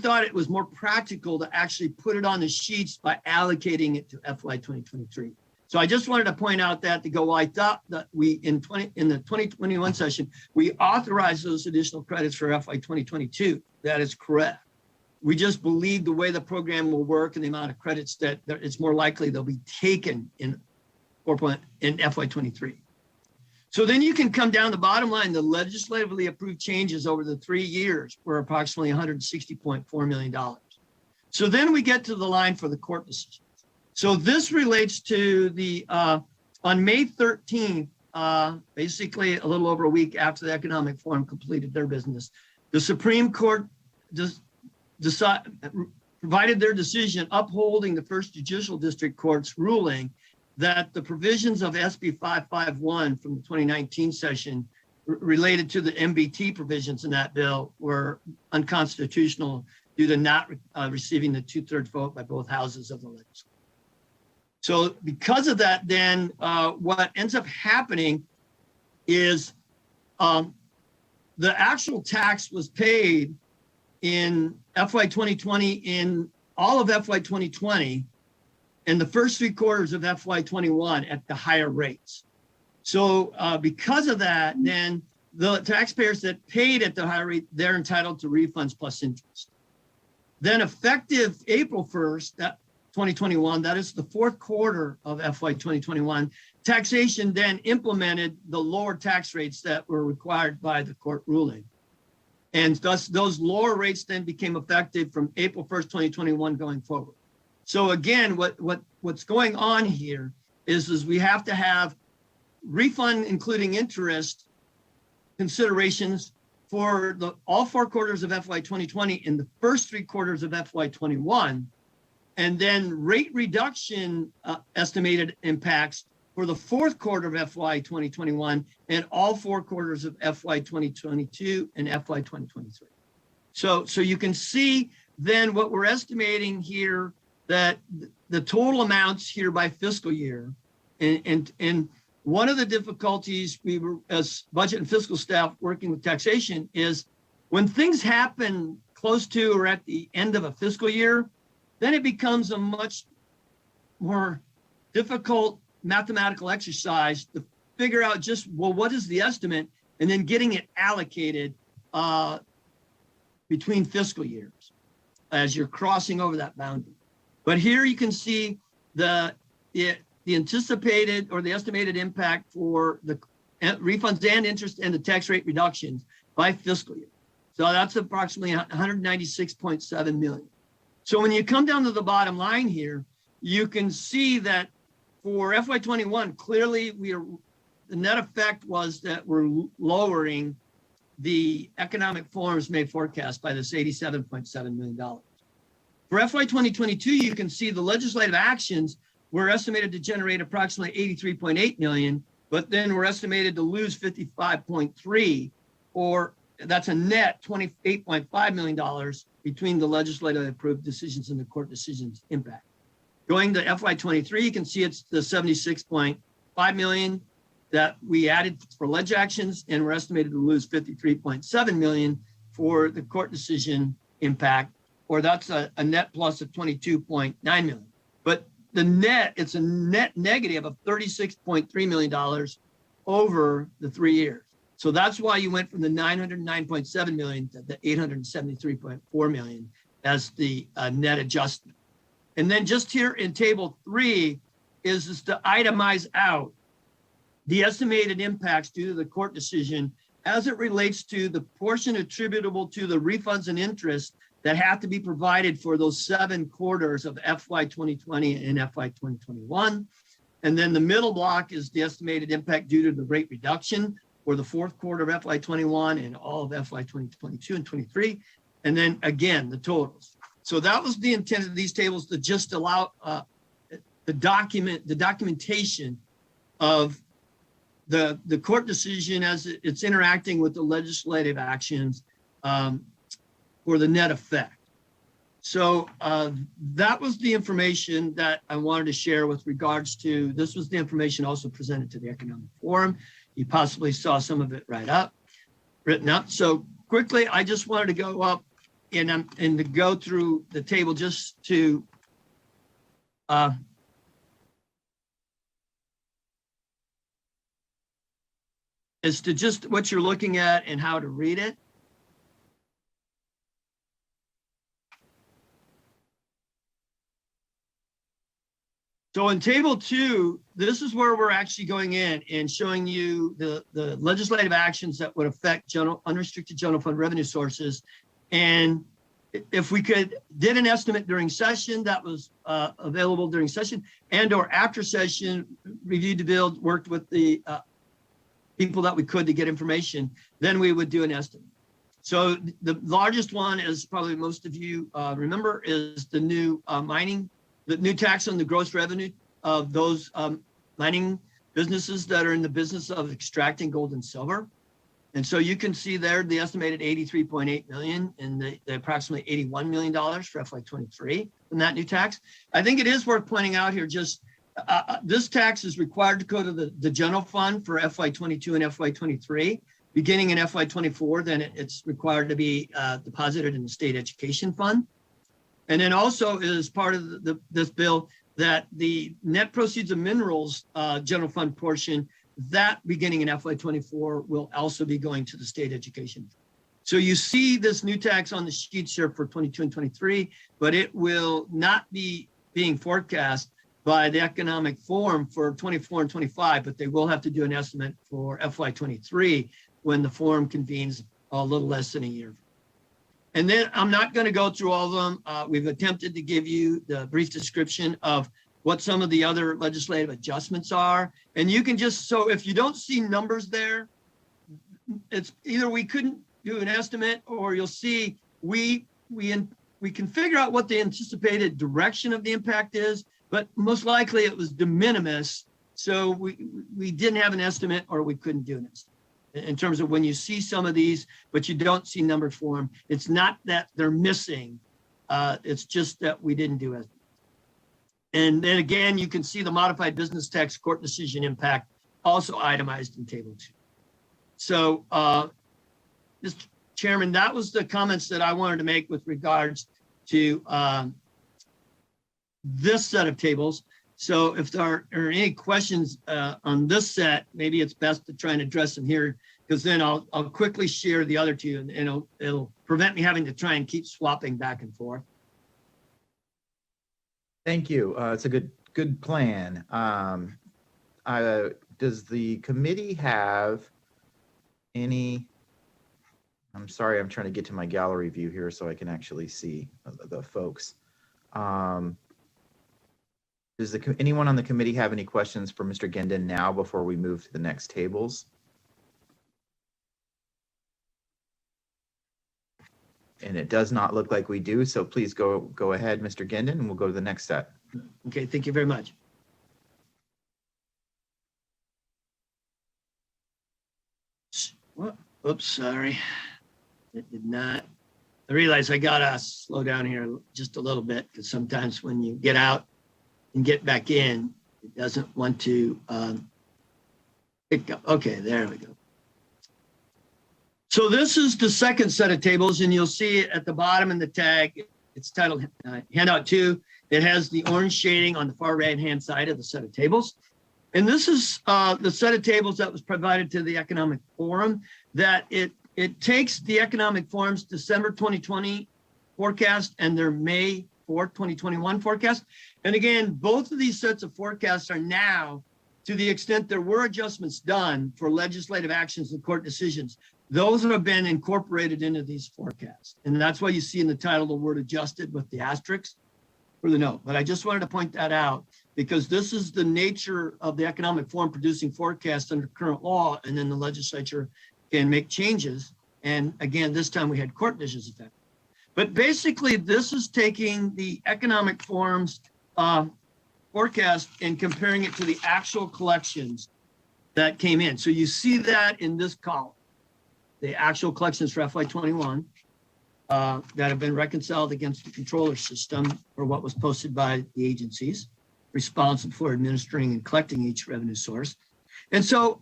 thought it was more practical to actually put it on the sheets by allocating it to FY 2023. So I just wanted to point out that to go, well, I thought that we in the 2021 session, we authorized those additional credits for FY 2022. That is correct. We just believe the way the program will work and the amount of credits that it's more likely they'll be taken in FY23. So then you can come down the bottom line. The legislatively approved changes over the 3 years were approximately $160.4 million. So then we get to the line for the court decisions. So this relates to the, on May 13th, basically a little over a week after the Economic Forum completed their business, the Supreme Court provided their decision upholding the First Judicial District Court's ruling that the provisions of SB 551 from the 2019 session related to the MBT provisions in that bill were unconstitutional due to not receiving the 2/3 vote by both houses of the legislature. So because of that, then what ends up happening is the actual tax was paid in FY 2020, in all of FY 2020, and the first 3 quarters of FY 21 at the higher rates. So because of that, then the taxpayers that paid at the higher rate, they're entitled to refunds plus interest. Then effective April 1st, 2021, that is the 4th quarter of FY 2021, taxation then implemented the lower tax rates that were required by the court ruling. And thus those lower rates then became effective from April 1st, 2021 going forward. So again, what's going on here is we have to have refund, including interest considerations for all 4 quarters of FY 2020 in the first 3 quarters of FY 21, and then rate reduction estimated impacts for the 4th quarter of FY 2021 and all 4 quarters of FY 2022 and FY 2023. So you can see then what we're estimating here, that the total amounts here by fiscal year, and one of the difficulties we were, as budget and fiscal staff working with taxation, is when things happen close to or at the end of a fiscal year, then it becomes a much more difficult mathematical exercise to figure out just, well, what is the estimate, and then getting it allocated between fiscal years as you're crossing over that boundary. But here you can see the anticipated or the estimated impact for the refunds and interest and the tax rate reductions by fiscal year. So that's approximately 196.7 million. So when you come down to the bottom line here, you can see that for FY21, clearly the net effect was that we're lowering the Economic Forum's May forecast by this $87.7 million. For FY 2022, you can see the legislative actions were estimated to generate approximately 83.8 million, but then we're estimated to lose 55.3, or that's a net $28.5 million between the legislative approved decisions and the court decisions impact. Going to FY 23, you can see it's the 76.5 million that we added for ledge actions, and we're estimated to lose 53.7 million for the court decision impact, or that's a net plus of 22.9 million. But the net, it's a net negative of $36.3 million over the 3 years. So that's why you went from the 909.7 million to the 873.4 million as the net adjustment. And then just here in table 3 is to itemize out the estimated impacts due to the court decision as it relates to the portion attributable to the refunds and interest that have to be provided for those 7 quarters of FY 2020 and FY 2021. And then the middle block is the estimated impact due to the rate reduction for the 4th quarter of FY 21 and all of FY 2022 and 23. And then again, the totals. So that was the intent of these tables, to just allow the documentation of the court decision as it's interacting with the legislative actions for the net effect. So that was the information that I wanted to share with regards to, this was the information also presented to the Economic Forum. You possibly saw some of it written up. So quickly, I just wanted to go up and to go through the table just to as to just what you're looking at and how to read it. So in table 2, this is where we're actually going in and showing you the legislative actions that would affect unrestricted general fund revenue sources. And if we did an estimate during session that was available during session and or after session, reviewed the bill, worked with the people that we could to get information, then we would do an estimate. So the largest one, as probably most of you remember, is the new the new tax on the gross revenue of those mining businesses that are in the business of extracting gold and silver. And so you can see there the estimated 83.8 million and the approximately $81 million for FY23 from that new tax. I think it is worth pointing out here just this tax is required to go to the general fund for FY22 and FY23. Beginning in FY24, then it's required to be deposited in the state education fund. And then also is part of this bill that the net proceeds of minerals general fund portion, that beginning in FY24 will also be going to the state education. So you see this new tax on the sheets here for 22 and 23, but it will not be being forecast by the economic forum for 24 and 25, but they will have to do an estimate for FY23 when the forum convenes a little less than a year. And then I'm not going to go through all of them. We've attempted to give you the brief description of what some of the other legislative adjustments are. And you can just, so if you don't see numbers there, it's either we couldn't do an estimate, or you'll see we can figure out what the anticipated direction of the impact is, but most likely it was de minimis. So we didn't have an estimate, or we couldn't do an estimate. In terms of when you see some of these, but you don't see numbers for them, it's not that they're missing. It's just that we didn't do it. And then again, you can see the modified business tax court decision impact also itemized in table 2. So, Mr. Chairman, that was the comments that I wanted to make with regards to this set of tables. So if there are any questions on this set, maybe it's best to try and address them here, because then I'll quickly share the other two, and it'll prevent me having to try and keep swapping back and forth. Thank you. It's a good plan. Does the committee have any? I'm sorry, I'm trying to get to my gallery view here so I can actually see the folks. Does anyone on the committee have any questions for Mr. Gendon now before we move to the next tables? And it does not look like we do, so please go ahead, Mr. Gendon, and we'll go to the next set. Okay, thank you very much. Oops, sorry. It did not. I realize I gotta slow down here just a little bit, because sometimes when you get out and get back in, it doesn't want to pick up. Okay, there we go. So this is the second set of tables, and you'll see it at the bottom in the tag. It's titled Handout 2. It has the orange shading on the far right-hand side of the set of tables. And this is the set of tables that was provided to the Economic Forum, that it takes the Economic Forum's December 2020 forecast and their May 4th, 2021 forecast. And again, both of these sets of forecasts are now, to the extent there were adjustments done for legislative actions and court decisions, those have been incorporated into these forecasts. And that's why you see in the title the word adjusted with the asterisk for the note. But I just wanted to point that out, because this is the nature of the Economic Forum producing forecasts under current law, and then the legislature can make changes. And again, this time we had court decisions effect. But basically, this is taking the Economic Forum's forecast and comparing it to the actual collections that came in. So you see that in this column, the actual collections for FY21 that have been reconciled against the controller system for what was posted by the agencies responsible for administering and collecting each revenue source. And so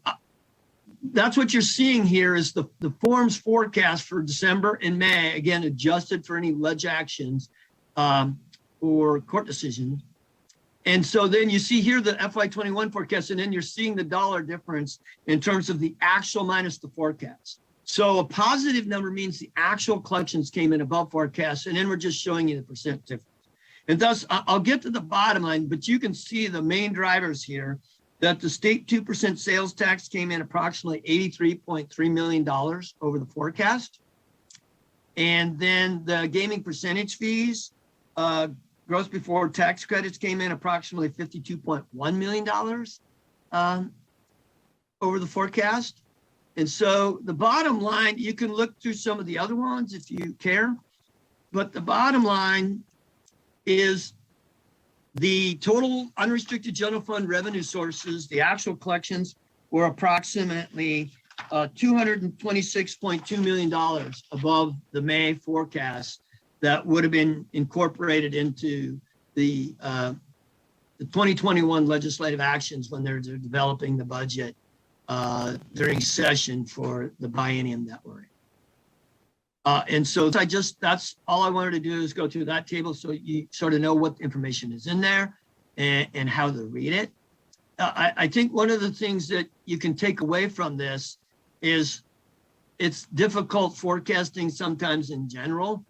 that's what you're seeing here is the form's forecast for December and May, again, adjusted for any ledge actions or court decisions. And so then you see here the FY21 forecast, and then you're seeing the dollar difference in terms of the actual minus the forecast. So a positive number means the actual collections came in above forecast, and then we're just showing you the percent difference. And thus, I'll get to the bottom line, but you can see the main drivers here, that the state 2% sales tax came in approximately $83.3 million over the forecast. And then the gaming percentage fees, gross before tax credits came in approximately $52.1 million over the forecast. And so the bottom line, you can look through some of the other ones if you care, but the bottom line is the total unrestricted general fund revenue sources, the actual collections were approximately $226.2 million above the May forecast that would have been incorporated into the 2021 legislative actions when they're developing the budget during session for the biennium that we're in. And so that's all I wanted to do is go through that table so you sort of know what information is in there and how to read it. I think one of the things that you can take away from this is it's difficult forecasting sometimes in general,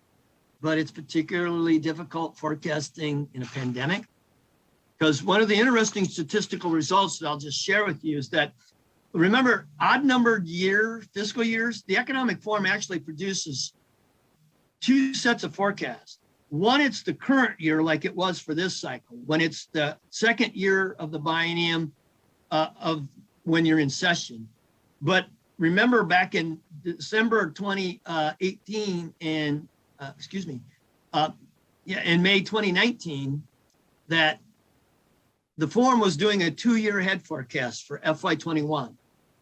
but it's particularly difficult forecasting in a pandemic. Because one of the interesting statistical results that I'll just share with you is that, remember, odd numbered fiscal years, the economic forum actually produces two sets of forecasts. One, it's the current year like it was for this cycle, when it's the second year of the biennium of when you're in session. But remember back in December 2018 and in May 2019, that the forum was doing a 2-year ahead forecast for FY21.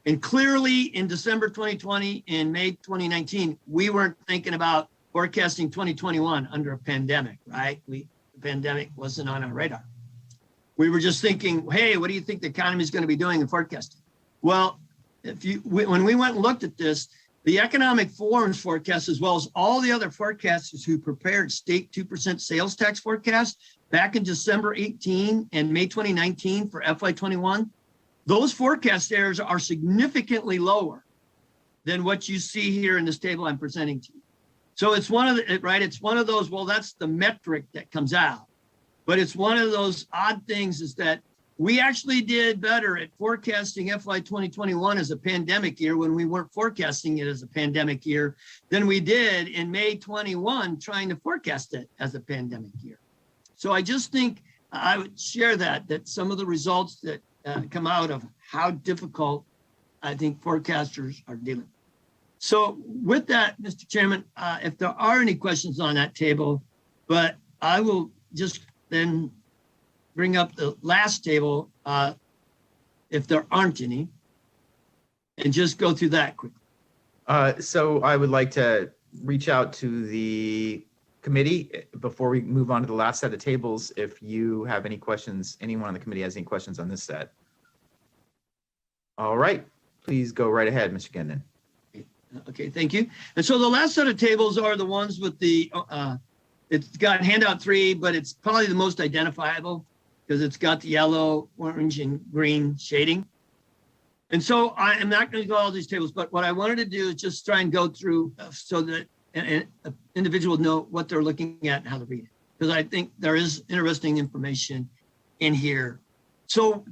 And clearly in December 2020 and May 2019, we weren't thinking about forecasting 2021 under a pandemic, right? The pandemic wasn't on our radar. We were just thinking, hey, what do you think the economy is going to be doing in forecasting? Well, when we went and looked at this, the economic forum's forecast, as well as all the other forecasters who prepared state 2% sales tax forecast back in December 18 and May 2019 for FY21, those forecast errors are significantly lower than what you see here in this table I'm presenting to you. So it's one of the, right? It's one of those, well, that's the metric that comes out. But it's one of those odd things is that we actually did better at forecasting FY 2021 as a pandemic year when we weren't forecasting it as a pandemic year than we did in May 21 trying to forecast it as a pandemic year. So I just think I would share that some of the results that come out of how difficult I think forecasters are dealing. So with that, Mr. Chairman, if there are any questions on that table, but I will just then bring up the last table if there aren't any, and just go through that quickly. So I would like to reach out to the committee before we move on to the last set of tables. If you have any questions, anyone on the committee has any questions on this set. All right, please go right ahead, Mr. Gendon. Okay, thank you. And so the last set of tables are the ones with the, it's got handout 3, but it's probably the most identifiable because it's got the yellow, orange, and green shading. And so I am not going to go all these tables, but what I wanted to do is just try and go through so that an individual know what they're looking at and how to read it. Because I think there is interesting information in here. So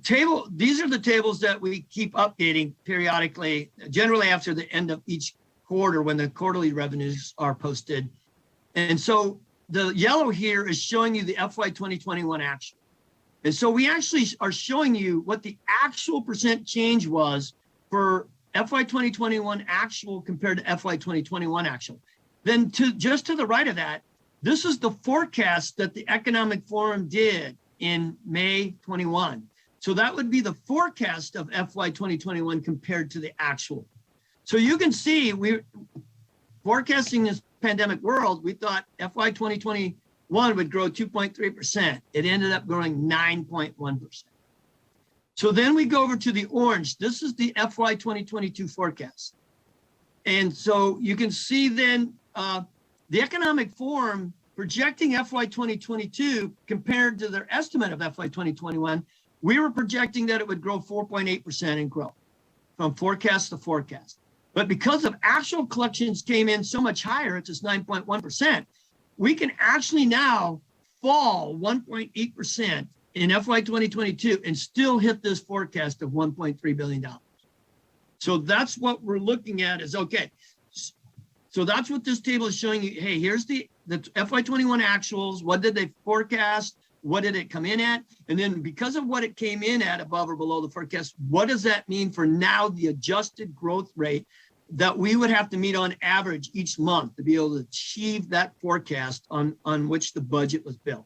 these are the tables that we keep updating periodically, generally after the end of each quarter when the quarterly revenues are posted. And so the yellow here is showing you the FY 2021 actual. And so we actually are showing you what the actual percent change was for FY 2021 actual compared to FY 2021 actual. Then just to the right of that, this is the forecast that the Economic Forum did in May 21. So that would be the forecast of FY 2021 compared to the actual. So you can see we're forecasting this pandemic world. We thought FY 2021 would grow 2.3%. It ended up growing 9.1%. So then we go over to the orange. This is the FY 2022 forecast. And so you can see then the Economic Forum projecting FY 2022 compared to their estimate of FY 2021, we were projecting that it would grow 4.8% in growth from forecast to forecast. But because of actual collections came in so much higher, it's just 9.1%, we can actually now fall 1.8% in FY 2022 and still hit this forecast of $1.3 billion. So that's what we're looking at is, okay, so that's what this table is showing you. Hey, here's the FY21 actuals. What did they forecast? What did it come in at? And then because of what it came in at above or below the forecast, what does that mean for now the adjusted growth rate that we would have to meet on average each month to be able to achieve that forecast on which the budget was built?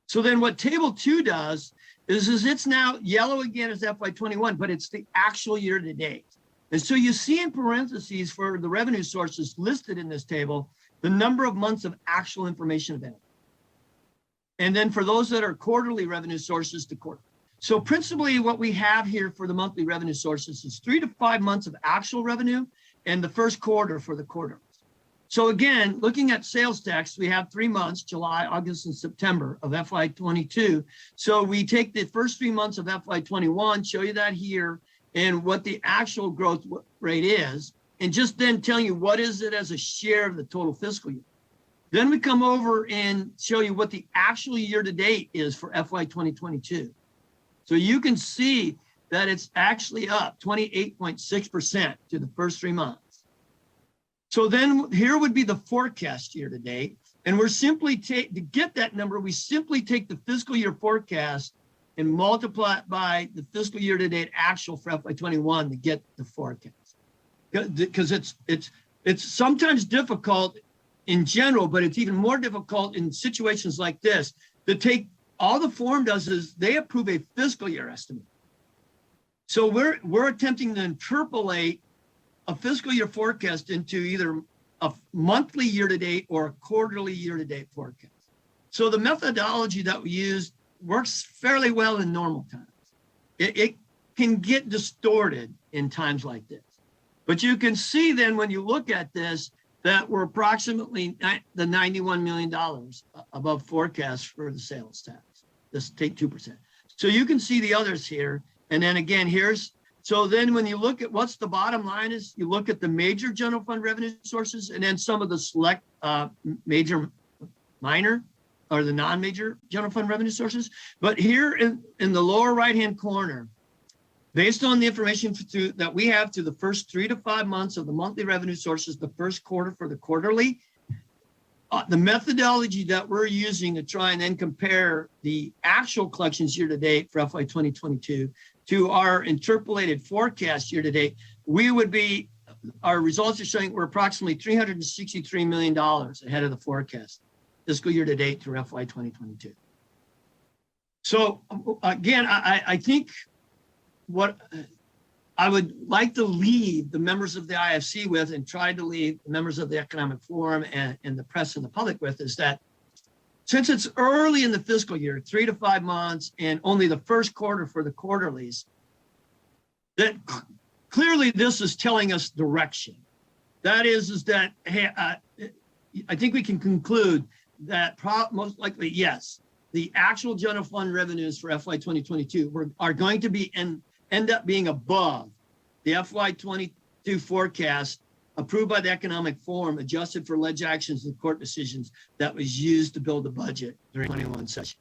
So then what table 2 does is it's now yellow again as FY21, but it's the actual year to date. And so you see in parentheses for the revenue sources listed in this table, the number of months of actual information available. And then for those that are quarterly revenue sources, the quarter. So principally what we have here for the monthly revenue sources is 3 to 5 months of actual revenue and the first quarter for the quarter. So again, looking at sales tax, we have 3 months, July, August, and September of FY22. So we take the first 3 months of FY21, show you that here, and what the actual growth rate is, and just then tell you what is it as a share of the total fiscal year. Then we come over and show you what the actual year to date is for FY 2022. So you can see that it's actually up 28.6% to the first 3 months. So then here would be the forecast year to date. And we're simply to get that number, we simply take the fiscal year forecast and multiply it by the fiscal year to date actual for FY21 to get the forecast. Because it's sometimes difficult in general, but it's even more difficult in situations like this to take, all the form does is they approve a fiscal year estimate. So we're attempting to interpolate a fiscal year forecast into either a monthly year to date or a quarterly year to date forecast. So the methodology that we use works fairly well in normal times. It can get distorted in times like this. But you can see then when you look at this, that we're approximately the $91 million above forecast for the sales tax. Just take 2%. So you can see the others here. And then again, so then when you look at what's the bottom line is, you look at the major general fund revenue sources and then some of the select minor or the non-major general fund revenue sources. But here in the lower right-hand corner, based on the information that we have to the first 3 to 5 months of the monthly revenue sources, the first quarter for the quarterly, the methodology that we're using to try and then compare the actual collections year to date for FY 2022 to our interpolated forecast year to date, our results are showing we're approximately $363 million ahead of the forecast fiscal year to date through FY 2022. So again, I think what I would like to leave the members of the IFC with and try to leave the members of the Economic Forum and the press and the public with is that since it's early in the fiscal year, 3 to 5 months, and only the first quarter for the quarterlies, that clearly this is telling us direction. That is that, hey, I think we can conclude that most likely, yes, the actual general fund revenues for FY 2022 are going to be end up being above the FY 22 forecast approved by the Economic Forum, adjusted for alleged actions and court decisions that was used to build the budget during the 21 session.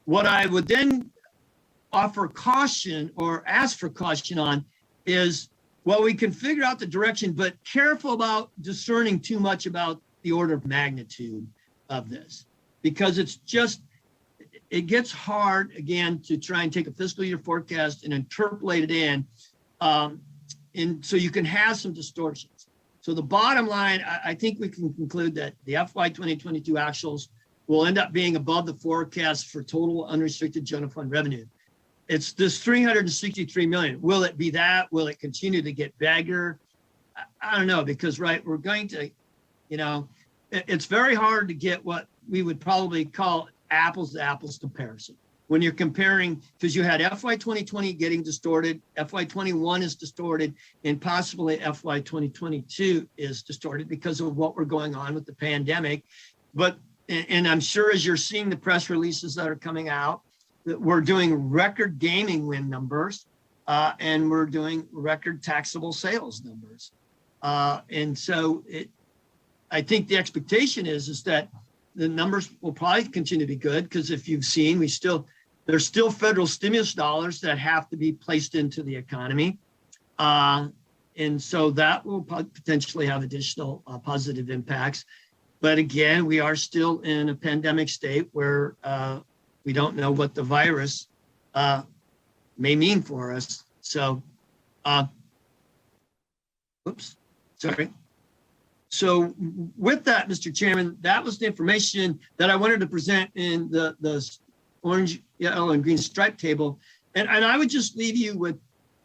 What I would then offer caution or ask for caution on is, well, we can figure out the direction, but careful about discerning too much about the order of magnitude of this, because it gets hard, again, to try and take a fiscal year forecast and interpolate it in, and so you can have some distortions. So the bottom line, I think we can conclude that the FY 2022 actuals will end up being above the forecast for total unrestricted general fund revenue. It's this $363 million. Will it be that? Will it continue to get bigger? I don't know, because, right, we're going to, it's very hard to get what we would probably call apples to apples comparison. when you're comparing, because you had FY 2020 getting distorted, FY 21 is distorted, and possibly FY 2022 is distorted because of what we're going on with the pandemic. But, and I'm sure as you're seeing the press releases that are coming out, that we're doing record gaming win numbers, and we're doing record taxable sales numbers. And so I think the expectation is that the numbers will probably continue to be good, because if you've seen, there's still federal stimulus dollars that have to be placed into the economy. And so that will potentially have additional positive impacts. But again, we are still in a pandemic state where we don't know what the virus may mean for us. So, oops, sorry. So with that, Mr. Chairman, that was the information that I wanted to present in the orange, yellow, and green stripe table. And I would just leave you with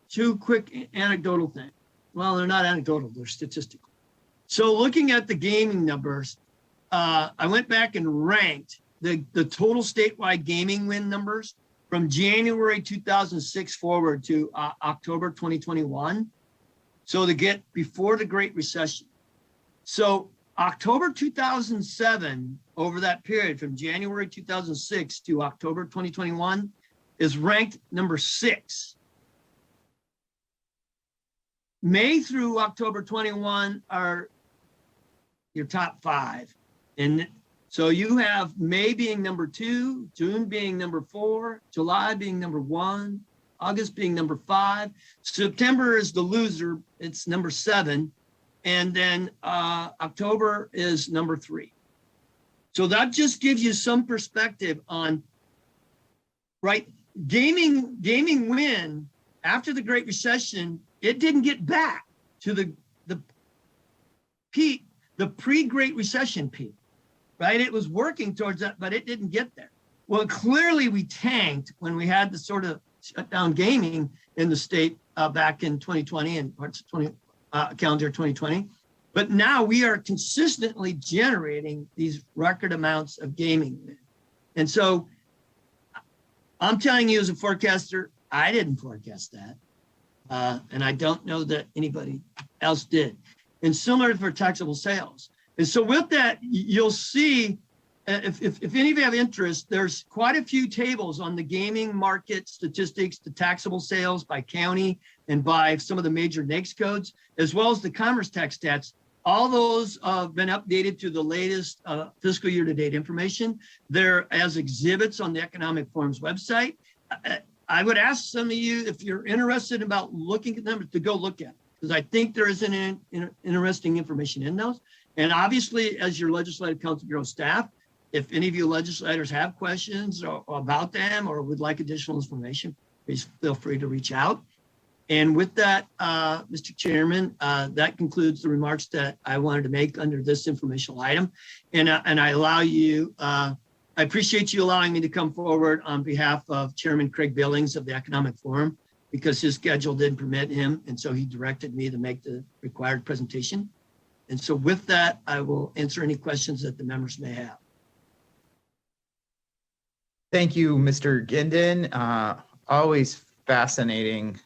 two quick anecdotal things. Well, they're not anecdotal, they're statistical. So looking at the gaming numbers, I went back and ranked the total statewide gaming win numbers from January 2006 forward to October 2021. So to get before the Great Recession. So October 2007, over that period from January 2006 to October 2021, is ranked number 6. May through October 21 are your top 5. And so you have May being number 2, June being number 4, July being number 1, August being number 5. September is the loser, it's number 7. And then October is number 3. So that just gives you some perspective on, right, gaming win after the Great Recession, it didn't get back to the peak, the pre-Great Recession peak, right? It was working towards that, but it didn't get there. Well, clearly we tanked when we had to sort of shut down gaming in the state back in 2020 and parts of calendar 2020. But now we are consistently generating these record amounts of gaming. And so I'm telling you as a forecaster, I didn't forecast that. And I don't know that anybody else did. And similar for taxable sales. And so with that, you'll see, if any of you have interest, there's quite a few tables on the gaming market statistics, the taxable sales by county and by some of the major NAICS codes, as well as the commerce tax stats. All those have been updated to the latest fiscal year to date information. They're as exhibits on the Economic Forum's website. I would ask some of you, if you're interested about looking at them, to go look at it, because I think there is an interesting information in those. And obviously, as your Legislative Council Bureau staff, if any of you legislators have questions or about them or would like additional information, please feel free to reach out. And with that, Mr. Chairman, that concludes the remarks that I wanted to make under this informational item. And I allow you, I appreciate you allowing me to come forward on behalf of Chairman Craig Billings of the Economic Forum, because his schedule didn't permit him. And so he directed me to make the required presentation. And so with that, I will answer any questions that the members may have. Thank you, Mr. Ginden. Always fascinating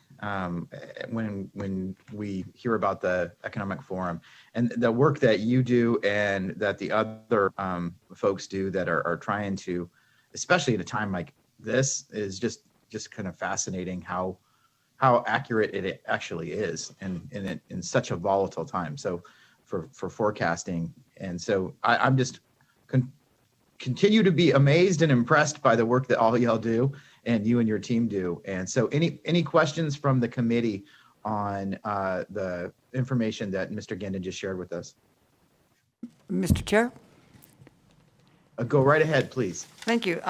when we hear about the Economic Forum and the work that you do and that the other folks do that are trying to, especially at a time like this, is just kind of fascinating how accurate it actually is in such a volatile time. So for forecasting. And so I'm just continue to be amazed and impressed by the work that all y'all do and you and your team do. And so any questions from the committee on the information that Mr. Ginden just shared with us? Mr. Chair? Go right ahead, please. Thank you.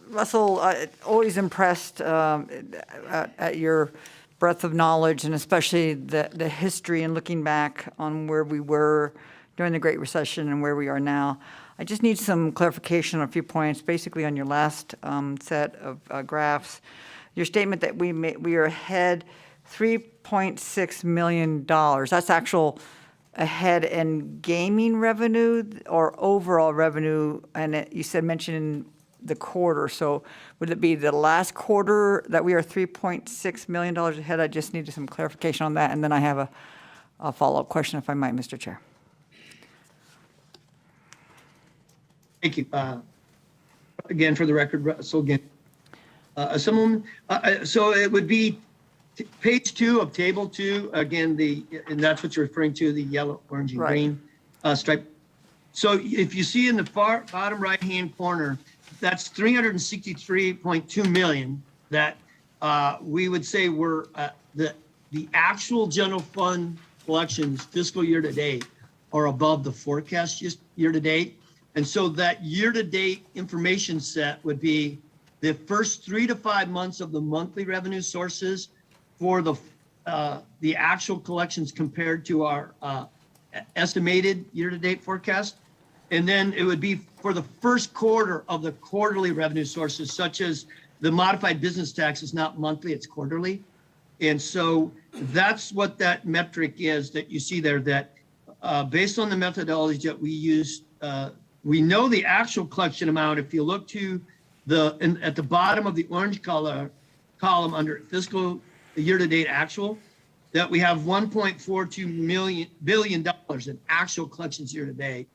Russell, always impressed at your breadth of knowledge, and especially the history and looking back on where we were during the Great Recession and where we are now. I just need some clarification on a few points, basically on your last set of graphs. Your statement that we are ahead $3.6 million. That's actual ahead in gaming revenue or overall revenue? And you said mentioned the quarter. So would it be the last quarter that we are $3.6 million ahead? I just needed some clarification on that. And then I have a follow-up question, if I might, Mr. Chair. Thank you. Again, for the record, Russell, again, so it would be page 2 of table 2, again, and that's what you're referring to, the yellow, orange, and Right. green stripe. So if you see in the far bottom right-hand corner, that's 363.2 million that we would say were the actual general fund collections fiscal year to date are above the forecast just year to date. And so that year to date information set would be the first 3 to 5 months of the monthly revenue sources for the actual collections compared to our estimated year to date forecast. And then it would be for the first quarter of the quarterly revenue sources, such as the modified business tax is not monthly, it's quarterly. And so that's what that metric is that you see there, that based on the methodology that we use, we know the actual collection amount. If you look to at the bottom of the orange column under fiscal year-to-date actual, that we have $1.42 billion in actual collections year-to-date.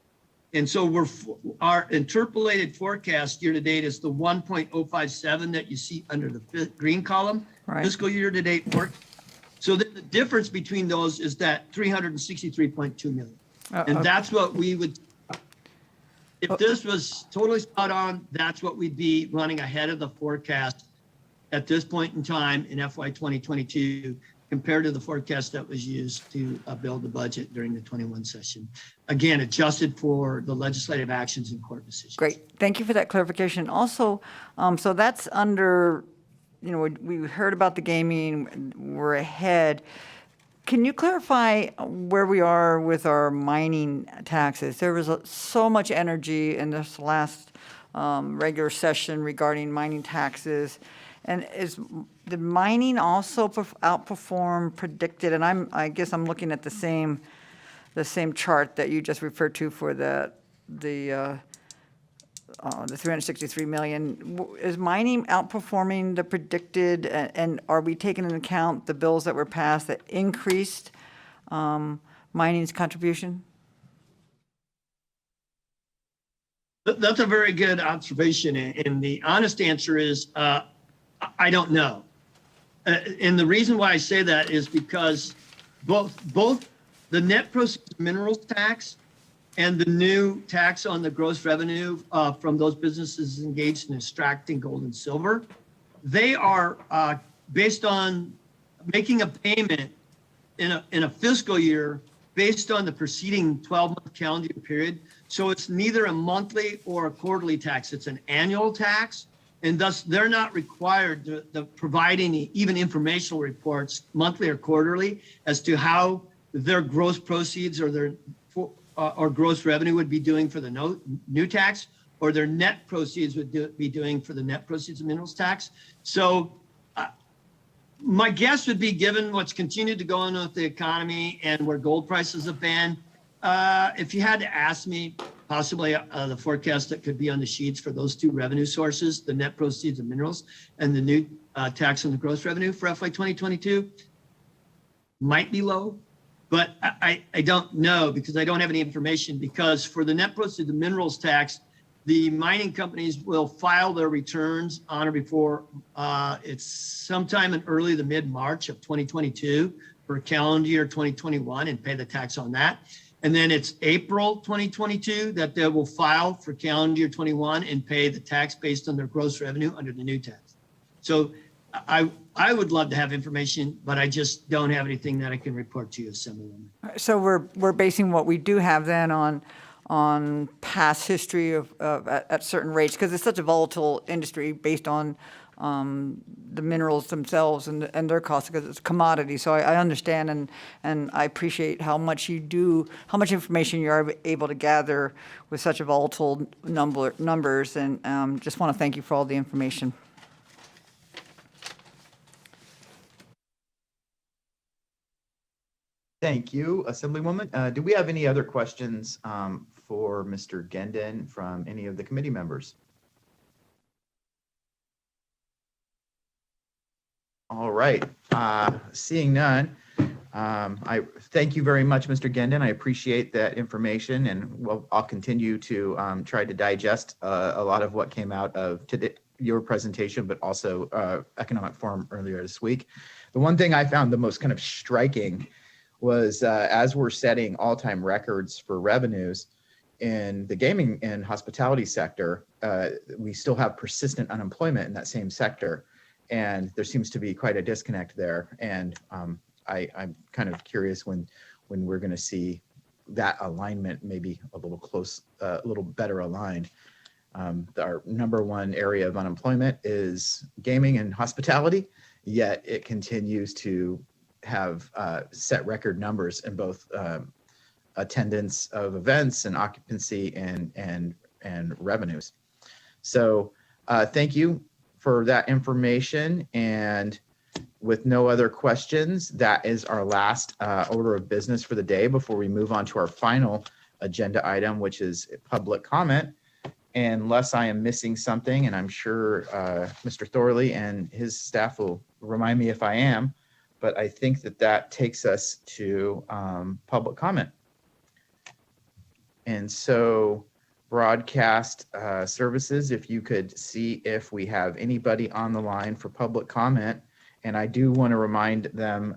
And so our interpolated forecast year-to-date is the 1.057 that you see under the green column, Right. fiscal year-to-date work. So then the difference between those is that 363.2 million. And that's what we would, if this was totally spot on, that's what we'd be running ahead of the forecast at this point in time in FY 2022 compared to the forecast that was used to build the budget during the 21 session. Again, adjusted for the legislative actions and court decisions. Great. Thank you for that clarification. Also, so that's under, we heard about the gaming, we're ahead. Can you clarify where we are with our mining taxes? There was so much energy in this last regular session regarding mining taxes. And did mining also outperform predicted? And I guess I'm looking at the same chart that you just referred to for the 363 million. Is mining outperforming the predicted, and are we taking into account the bills that were passed that increased mining's contribution? That's a very good observation. And the honest answer is, I don't know. And the reason why I say that is because both the net proceeds minerals tax and the new tax on the gross revenue from those businesses engaged in extracting gold and silver, they are based on making a payment in a fiscal year based on the preceding 12-month calendar period. So it's neither a monthly or a quarterly tax, it's an annual tax. And thus they're not required to provide any even informational reports monthly or quarterly as to how their gross proceeds or their or gross revenue would be doing for the new tax, or their net proceeds would be doing for the net proceeds of minerals tax. So my guess would be, given what's continued to go on with the economy and where gold prices have been, if you had to ask me, possibly the forecast that could be on the sheets for those two revenue sources, the net proceeds of minerals and the new tax on the gross revenue for FY 2022, might be low. But I don't know, because I don't have any information, because for the net proceeds of minerals tax, the mining companies will file their returns on or before it's sometime in early to mid-March of 2022 for calendar year 2021 and pay the tax on that. And then it's April 2022 that they will file for calendar year 21 and pay the tax based on their gross revenue under the new tax. So I would love to have information, but I just don't have anything that I can report to you, Assemblywoman. So we're basing what we do have then on past history of at certain rates, because it's such a volatile industry based on the minerals themselves and their costs, because it's a commodity. So I understand and I appreciate how much information you are able to gather with such a volatile numbers, and just want to thank you for all the information. Thank you, Assemblywoman. Do we have any other questions for Mr. Gendon from any of the committee members? All right. Seeing none, I thank you very much, Mr. Gendon. I appreciate that information, and I'll continue to try to digest a lot of what came out of today, your presentation, but also Economic Forum earlier this week. The one thing I found the most kind of striking was as we're setting all-time records for revenues in the gaming and hospitality sector, we still have persistent unemployment in that same sector. And there seems to be quite a disconnect there. And I'm kind of curious when we're going to see that alignment maybe a little better aligned. Our number one area of unemployment is gaming and hospitality, yet it continues to have set record numbers in both attendance of events and occupancy and revenues. So thank you for that information. And with no other questions, that is our last order of business for the day before we move on to our final agenda item, which is public comment. Unless I am missing something, and I'm sure Mr. Thorley and his staff will remind me if I am, but I think that takes us to public comment. And so broadcast services, if you could see if we have anybody on the line for public comment. And I do want to remind them,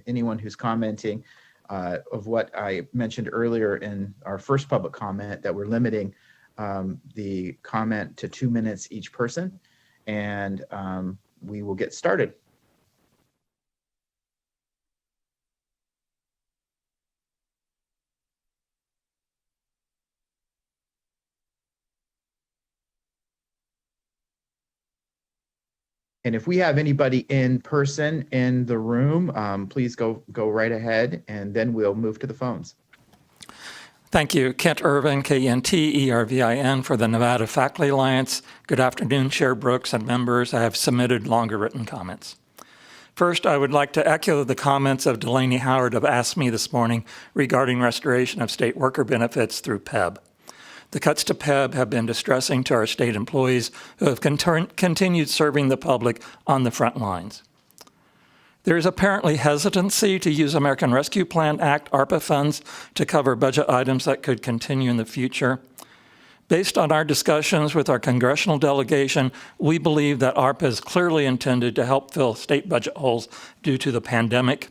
anyone who's commenting, of what I mentioned earlier in our first public comment, that we're limiting the comment to 2 minutes each person, and we will get started. And if we have anybody in person in the room, please go right ahead, and then we'll move to the phones. Thank you. Kent Irvin, KNT-ERVIN for the Nevada Faculty Alliance. Good afternoon, Chair Brooks and members. I have submitted longer written comments. First, I would like to echo the comments of Delaney Howard of Ask Me this morning regarding restoration of state worker benefits through PEB. The cuts to PEB have been distressing to our state employees who have continued serving the public on the front lines. There is apparently hesitancy to use American Rescue Plan Act ARPA funds to cover budget items that could continue in the future. Based on our discussions with our congressional delegation, we believe that ARPA is clearly intended to help fill state budget holes due to the pandemic.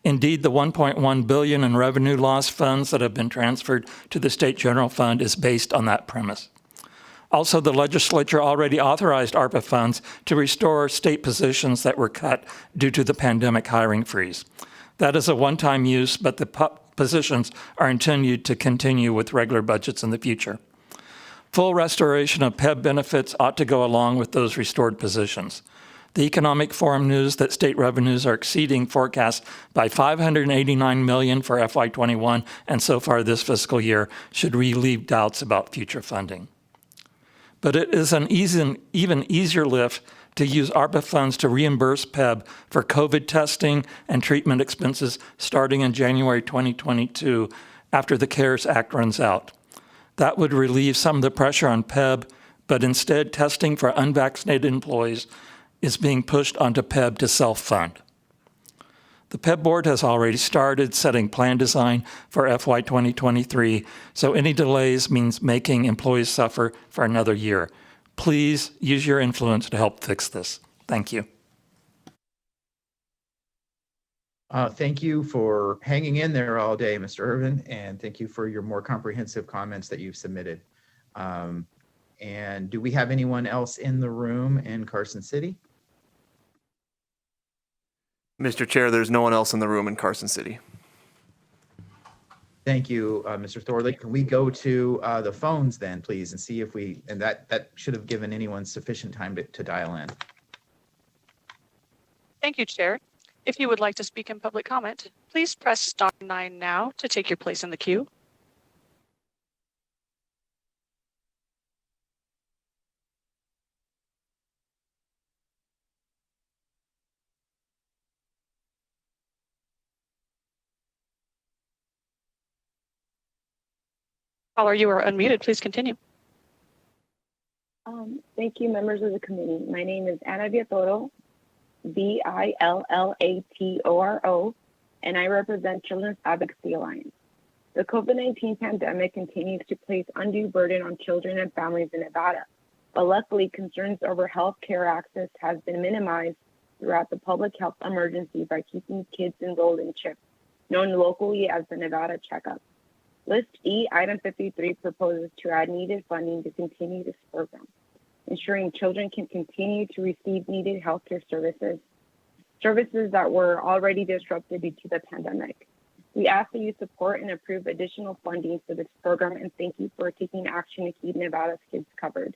Indeed, the $1.1 billion in revenue loss funds that have been transferred to the State General Fund is based on that premise. Also, the legislature already authorized ARPA funds to restore state positions that were cut due to the pandemic hiring freeze. That is a one-time use, but the positions are intended to continue with regular budgets in the future. Full restoration of PEB benefits ought to go along with those restored positions. The Economic Forum news that state revenues are exceeding forecasts by $589 million for FY21 and so far this fiscal year should relieve doubts about future funding. But it is an even easier lift to use ARPA funds to reimburse PEB for COVID testing and treatment expenses starting in January 2022 after the CARES Act runs out. That would relieve some of the pressure on PEB, but instead testing for unvaccinated employees is being pushed onto PEB to self-fund. The PEB board has already started setting plan design for FY 2023, so any delays means making employees suffer for another year. Please use your influence to help fix this. Thank you. Thank you for hanging in there all day, Mr. Irvin, and thank you for your more comprehensive comments that you've submitted. And do we have anyone else in the room in Carson City? Mr. Chair, there's no one else in the room in Carson City. Thank you, Mr. Thorley. Can we go to the phones then, please, and see if and that should have given anyone sufficient time to dial in. Thank you, Chair. If you would like to speak in public comment, please press *9 now to take your place in the queue. Caller, you are unmuted. Please continue. Thank you, members of the committee. My name is Ana Viatoro, VILLATORO, and I represent Children's Advocacy Alliance. The COVID-19 pandemic continues to place undue burden on children and families in Nevada, but luckily concerns over health care access has been minimized throughout the public health emergency by keeping kids enrolled in CHIP, known locally as the Nevada Checkup. List E, item 53, proposes to add needed funding to continue this program, ensuring children can continue to receive needed healthcare services that were already disrupted due to the pandemic. We ask that you support and approve additional funding for this program, and thank you for taking action to keep Nevada's kids covered.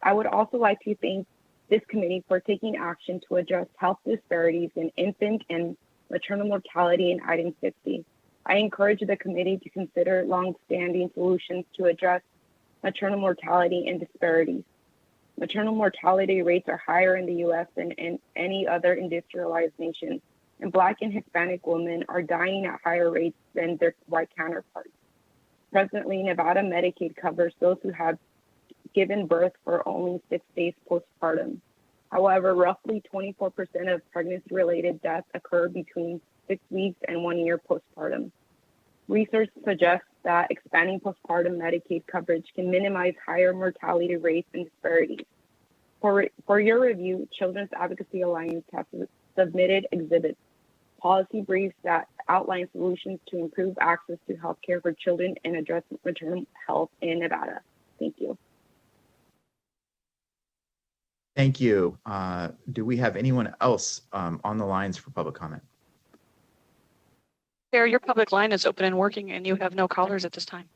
I would also like to thank this committee for taking action to address health disparities in infant and maternal mortality in item 50. I encourage the committee to consider long-standing solutions to address maternal mortality and disparities. Maternal mortality rates are higher in the U.S. than in any other industrialized nation, and Black and Hispanic women are dying at higher rates than their white counterparts. Presently, Nevada Medicaid covers those who have given birth for only 6 days postpartum. However, roughly 24% of pregnancy-related deaths occur between 6 weeks and 1 year postpartum. Research suggests that expanding postpartum Medicaid coverage can minimize higher mortality rates and disparities. For your review, Children's Advocacy Alliance has submitted exhibits, policy briefs that outline solutions to improve access to healthcare for children and address maternal health in Nevada. Thank you. Thank you. Do we have anyone else on the lines for public comment? Chair, your public line is open and working, and you have no callers at this time.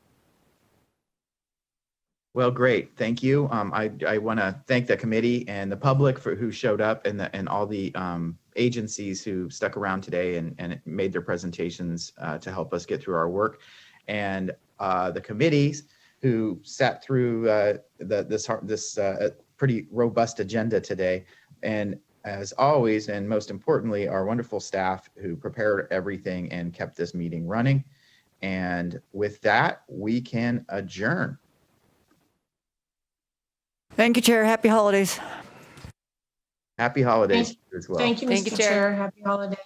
Well, great. Thank you. I want to thank the committee and the public for who showed up, and all the agencies who stuck around today and made their presentations to help us get through our work, and the committees who sat through this pretty robust agenda today. And as always, and most importantly, our wonderful staff who prepared everything and kept this meeting running. And with that, we can adjourn. Thank you, Chair. Happy holidays. Happy holidays as well. Thank you, Thank you, Mr. Chair. Chair. Happy holidays.